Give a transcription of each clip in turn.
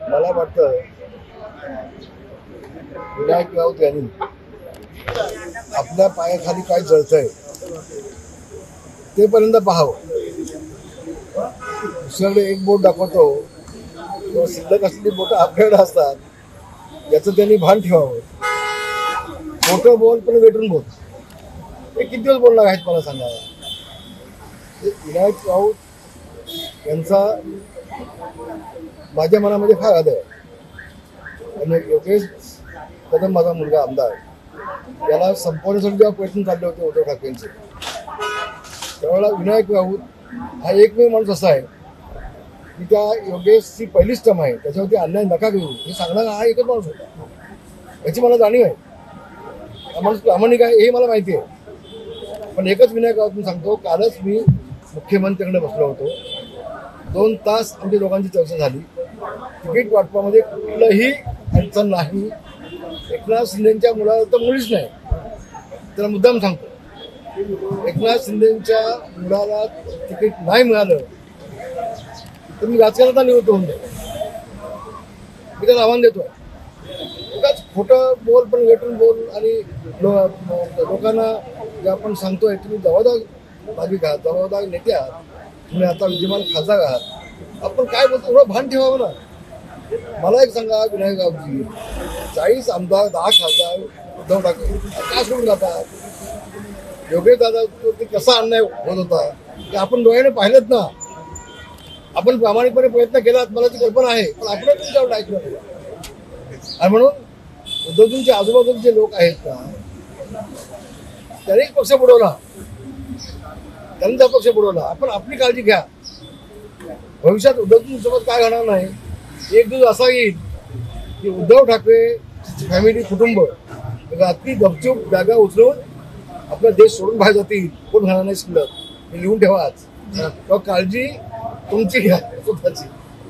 मला वाटतं विनायक राऊत यांनी आपल्या पायाखाली काय जळतंय ते पर्यंत पाहावं. दुसऱ्याकडे एक बोट दाखवतो किंवा शिल्लक असलेली बोटं आपल्याकडे असतात याचं त्यांनी भान ठेवावं. मोठं बोल पण वेटून बोल, हे किती दिवस बोलणार आहेत मला सांगा. विनायक राऊत यांचा माझ्या मनामध्ये फार आदर आहे. आणि योगेश कदम माझा मुलगा आमदार याला संपवण्यासाठी जेव्हा प्रयत्न चालले होते उद्धव ठाकरेंचे, त्यावेळेला विनायक राऊत हा एकमेव माणूस असा आहे की त्या योगेशची पहिलीच टर्म आहे, त्याच्यावरती अन्याय नका घेऊ हे सांगणारा हा एकच माणूस होता. याची मला जाणीव आहे. हा माणूस प्रामाणिक आहे हे मला माहिती आहे. पण एकच विनायक राऊत सांगतो, कालच मी मुख्यमंत्र्यांकडे बसलो होतो, 2 तास आमच्या दोघांची चर्चा झाली. तिकीट वाटपामध्ये कुठलंही अडचण नाही. एकनाथ शिंदेच्या मुलाला तर मुळीच नाही. त्याला मुद्दाम सांगतो, एकनाथ शिंदेच्या मुलाला तिकीट नाही मिळालं तर मी राजकारणात निवृत्त होऊन जाईल. मी त्याला आव्हान देतोय. एकाच खोटं बोल पण वेटून बोल आणि लोकांना जे आपण सांगतोय तुम्ही जबाबदार नागरिक आहात, जबाबदार नेते आहात, तुम्ही आता विद्यमान खासदार आहात, आपण काय बोलतो एवढं भान ठेवावं ना. मला एक सांगा विनायक राऊतजी, 40 आमदार 10 खासदार उद्धव ठाकरे का सोडून जातात? योगेश दादा ते कसा अन्याय होत होता ते आपण डोळ्याने पाहिलेत ना. आपण प्रामाणिकपणे प्रयत्न केला, मला ती कल्पना आहे, पण आपण तुमच्यावर ऐकलं नाही. आणि म्हणून उद्धवजींच्या आजूबाजूचे जे लोक आहेत ना, त्यांनी पक्ष बुडवला, त्यांचा पक्ष बुडवला. आपण आपली काळजी घ्या. भविष्यात उद्धवजींसोबत काय घडणार नाही. एक दिवस असा येईल की उद्धव ठाकरे फॅमिली कुटुंब रात्री गपचूप जागा उचलून आपला देश सोडून बाहेर जातील. कोण घालणार नाही शिल्लक. हे लिहून ठेवा आज. काळजी तुमची घ्या स्वतःची,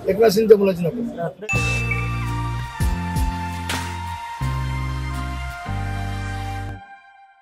एकनाथ शिंदेच्या मुलाची नको.